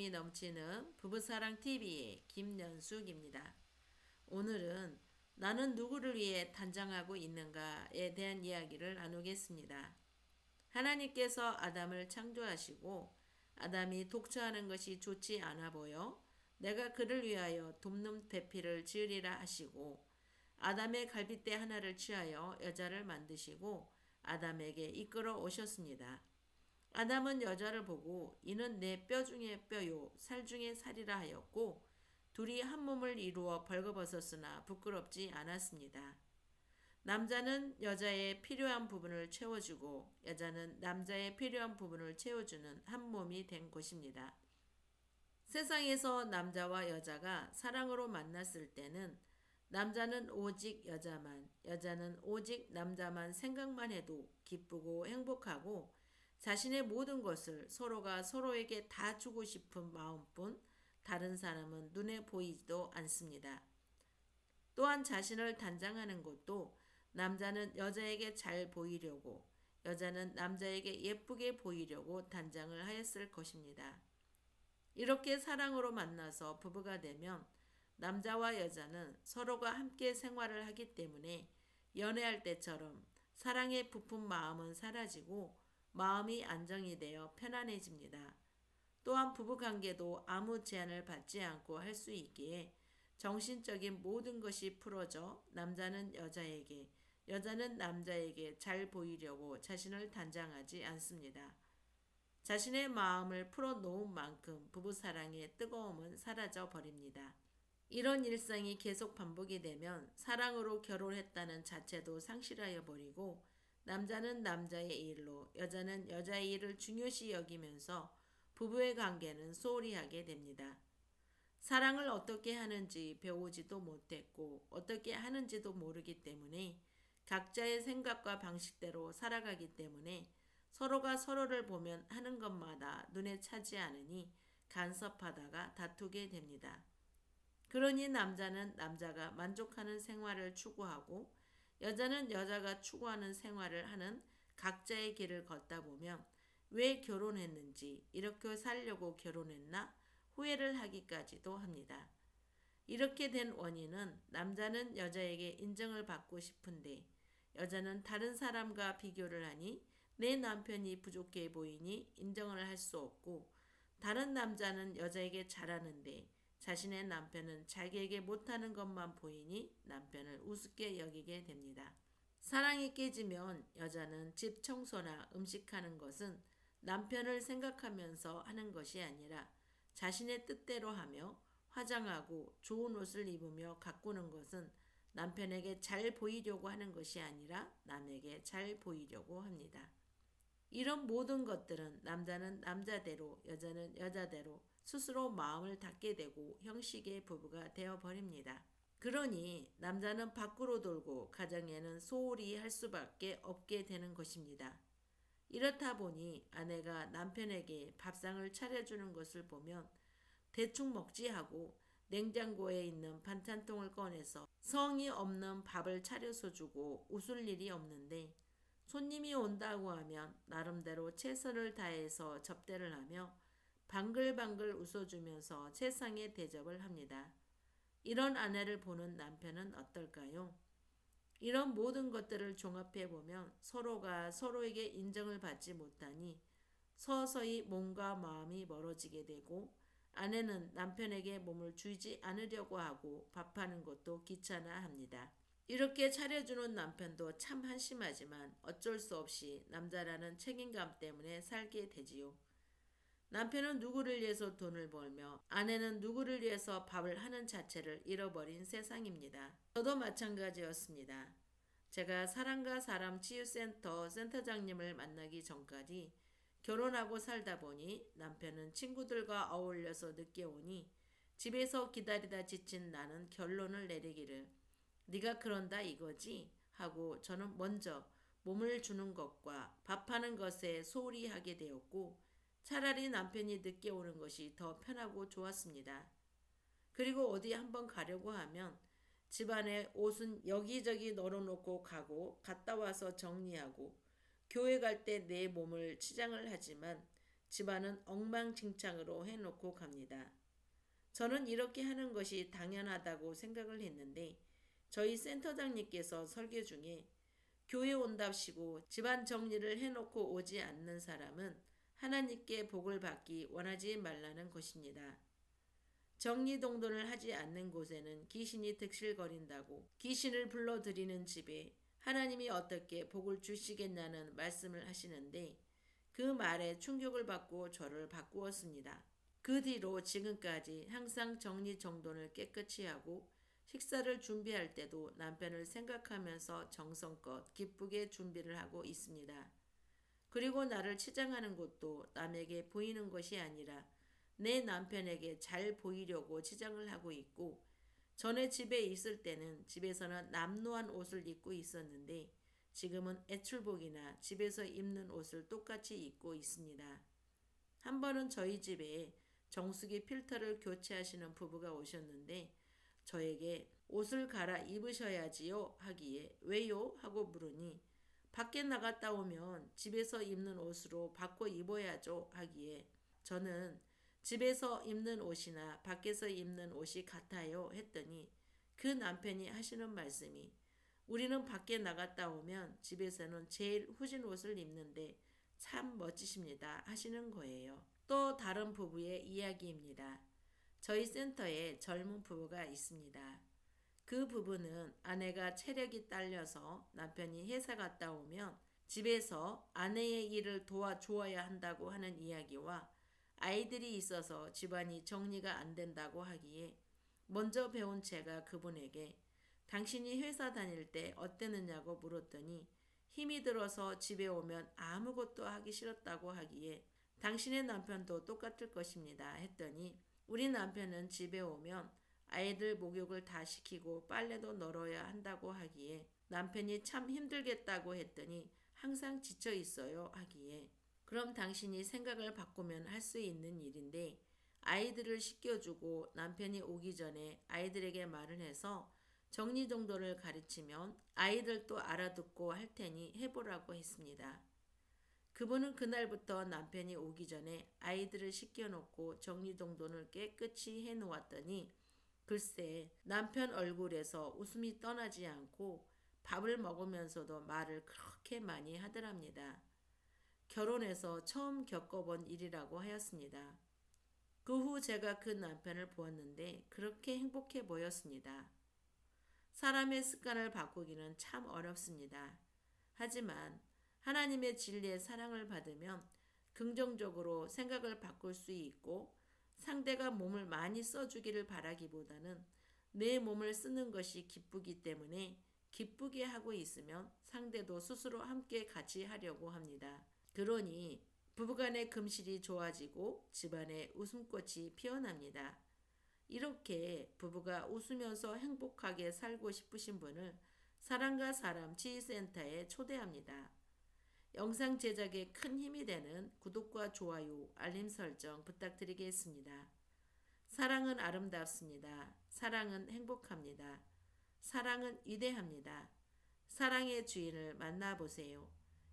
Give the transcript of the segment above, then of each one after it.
힘이 넘치는 부부사랑TV의 김연숙입니다. 오늘은 나는 누구를 위해 단장하고 있는가에 대한 이야기를 나누겠습니다. 하나님께서 아담을 창조하시고 아담이 독처하는 것이 좋지 않아 보여 내가 그를 위하여 돕는 배필을 지으리라 하시고 아담의 갈빗대 하나를 취하여 여자를 만드시고 아담에게 이끌어 오셨습니다. 아담은 여자를 보고 이는 내 뼈 중에 뼈요 살 중에 살이라 하였고 둘이 한 몸을 이루어 벌거벗었으나 부끄럽지 않았습니다. 남자는 여자의 필요한 부분을 채워주고 여자는 남자의 필요한 부분을 채워주는 한 몸이 된 것입니다. 세상에서 남자와 여자가 사랑으로 만났을 때는 남자는 오직 여자만, 여자는 오직 남자만 생각만 해도 기쁘고 행복하고 자신의 모든 것을 서로가 서로에게 다 주고 싶은 마음뿐 다른 사람은 눈에 보이지도 않습니다. 또한 자신을 단장하는 것도 남자는 여자에게 잘 보이려고 여자는 남자에게 예쁘게 보이려고 단장을 하였을 것입니다. 이렇게 사랑으로 만나서 부부가 되면 남자와 여자는 서로가 함께 생활을 하기 때문에 연애할 때처럼 사랑에 부푼 마음은 사라지고 마음이 안정이 되어 편안해집니다. 또한 부부관계도 아무 제한을 받지 않고 할 수 있기에 정신적인 모든 것이 풀어져 남자는 여자에게, 여자는 남자에게 잘 보이려고 자신을 단장하지 않습니다. 자신의 마음을 풀어놓은 만큼 부부사랑의 뜨거움은 사라져 버립니다. 이런 일상이 계속 반복이 되면 사랑으로 결혼했다는 자체도 상실하여 버리고 남자는 남자의 일로 여자는 여자의 일을 중요시 여기면서 부부의 관계는 소홀히 하게 됩니다. 사랑을 어떻게 하는지 배우지도 못했고 어떻게 하는지도 모르기 때문에 각자의 생각과 방식대로 살아가기 때문에 서로가 서로를 보면 하는 것마다 눈에 차지 않으니 간섭하다가 다투게 됩니다. 그러니 남자는 남자가 만족하는 생활을 추구하고 여자는 여자가 추구하는 생활을 하는 각자의 길을 걷다 보면 왜 결혼했는지 이렇게 살려고 결혼했나 후회를 하기까지도 합니다. 이렇게 된 원인은 남자는 여자에게 인정을 받고 싶은데 여자는 다른 사람과 비교를 하니 내 남편이 부족해 보이니 인정을 할 수 없고 다른 남자는 여자에게 잘하는데 자신의 남편은 자기에게 못하는 것만 보이니 남편을 우습게 여기게 됩니다. 사랑이 깨지면 여자는 집 청소나 음식하는 것은 남편을 생각하면서 하는 것이 아니라 자신의 뜻대로 하며 화장하고 좋은 옷을 입으며 가꾸는 것은 남편에게 잘 보이려고 하는 것이 아니라 남에게 잘 보이려고 합니다. 이런 모든 것들은 남자는 남자대로 여자는 여자대로 스스로 마음을 닫게 되고 형식의 부부가 되어버립니다. 그러니 남자는 밖으로 돌고 가정에는 소홀히 할 수밖에 없게 되는 것입니다. 이렇다 보니 아내가 남편에게 밥상을 차려주는 것을 보면 대충 먹지 하고 냉장고에 있는 반찬통을 꺼내서 성의 없는 밥을 차려서 주고 웃을 일이 없는데 손님이 온다고 하면 나름대로 최선을 다해서 접대를 하며 방글방글 웃어주면서 세상에 대접을 합니다. 이런 아내를 보는 남편은 어떨까요? 이런 모든 것들을 종합해 보면 서로가 서로에게 인정을 받지 못하니 서서히 몸과 마음이 멀어지게 되고 아내는 남편에게 몸을 주지 않으려고 하고 밥하는 것도 귀찮아 합니다. 이렇게 차려주는 남편도 참 한심하지만 어쩔 수 없이 남자라는 책임감 때문에 살게 되지요. 남편은 누구를 위해서 돈을 벌며 아내는 누구를 위해서 밥을 하는 자체를 잃어버린 세상입니다. 저도 마찬가지였습니다. 제가 사람과 사람 치유센터 센터장님을 만나기 전까지 결혼하고 살다 보니 남편은 친구들과 어울려서 늦게 오니 집에서 기다리다 지친 나는 결론을 내리기를 네가 그런다 이거지? 하고 저는 먼저 몸을 주는 것과 밥하는 것에 소홀히 하게 되었고 차라리 남편이 늦게 오는 것이 더 편하고 좋았습니다. 그리고 어디 한번 가려고 하면 집안에 옷은 여기저기 널어놓고 가고 갔다 와서 정리하고 교회 갈 때 내 몸을 치장을 하지만 집안은 엉망진창으로 해놓고 갑니다. 저는 이렇게 하는 것이 당연하다고 생각을 했는데 저희 센터장님께서 설교 중에 교회 온답시고 집안 정리를 해놓고 오지 않는 사람은 하나님께 복을 받기 원하지 말라는 것입니다. 정리동돈을 하지 않는 곳에는 귀신이 득실거린다고 귀신을 불러들이는 집에 하나님이 어떻게 복을 주시겠냐는 말씀을 하시는데 그 말에 충격을 받고 저를 바꾸었습니다. 그 뒤로 지금까지 항상 정리정돈을 깨끗이 하고 식사를 준비할 때도 남편을 생각하면서 정성껏 기쁘게 준비를 하고 있습니다. 그리고 나를 치장하는 것도 남에게 보이는 것이 아니라 내 남편에게 잘 보이려고 치장을 하고 있고 전에 집에 있을 때는 집에서는 남루한 옷을 입고 있었는데 지금은 애출복이나 집에서 입는 옷을 똑같이 입고 있습니다. 한 번은 저희 집에 정수기 필터를 교체하시는 부부가 오셨는데 저에게 옷을 갈아 입으셔야지요 하기에 왜요? 하고 물으니 밖에 나갔다 오면 집에서 입는 옷으로 바꿔 입어야죠 하기에 저는 집에서 입는 옷이나 밖에서 입는 옷이 같아요 했더니 그 남편이 하시는 말씀이 우리는 밖에 나갔다 오면 집에서는 제일 후진 옷을 입는데 참 멋지십니다 하시는 거예요. 또 다른 부부의 이야기입니다. 저희 센터에 젊은 부부가 있습니다. 그 부부는 아내가 체력이 딸려서 남편이 회사 갔다 오면 집에서 아내의 일을 도와주어야 한다고 하는 이야기와 아이들이 있어서 집안이 정리가 안 된다고 하기에 먼저 배운 제가 그분에게 당신이 회사 다닐 때 어땠느냐고 물었더니 힘이 들어서 집에 오면 아무것도 하기 싫었다고 하기에 당신의 남편도 똑같을 것입니다 했더니 우리 남편은 집에 오면 아이들 목욕을 다 시키고 빨래도 널어야 한다고 하기에 남편이 참 힘들겠다고 했더니 항상 지쳐 있어요 하기에 그럼 당신이 생각을 바꾸면 할 수 있는 일인데 아이들을 씻겨주고 남편이 오기 전에 아이들에게 말을 해서 정리정돈을 가르치면 아이들도 알아듣고 할 테니 해보라고 했습니다. 그분은 그날부터 남편이 오기 전에 아이들을 씻겨놓고 정리정돈을 깨끗이 해놓았더니 글쎄 남편 얼굴에서 웃음이 떠나지 않고 밥을 먹으면서도 말을 그렇게 많이 하더랍니다. 결혼해서 처음 겪어본 일이라고 하였습니다. 그 후 제가 그 남편을 보았는데 그렇게 행복해 보였습니다. 사람의 습관을 바꾸기는 참 어렵습니다. 하지만 하나님의 진리의 사랑을 받으면 긍정적으로 생각을 바꿀 수 있고 상대가 몸을 많이 써주기를 바라기보다는 내 몸을 쓰는 것이 기쁘기 때문에 기쁘게 하고 있으면 상대도 스스로 함께 같이 하려고 합니다. 그러니 부부간의 금실이 좋아지고 집안에 웃음꽃이 피어납니다. 이렇게 부부가 웃으면서 행복하게 살고 싶으신 분을 사랑과 사람 지휘센터에 초대합니다. 영상 제작에 큰 힘이 되는 구독과 좋아요, 알림 설정 부탁드리겠습니다. 사랑은 아름답습니다. 사랑은 행복합니다. 사랑은 위대합니다. 사랑의 주인을 만나보세요.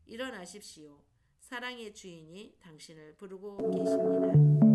일어나십시오. 사랑의 주인이 당신을 부르고 계십니다.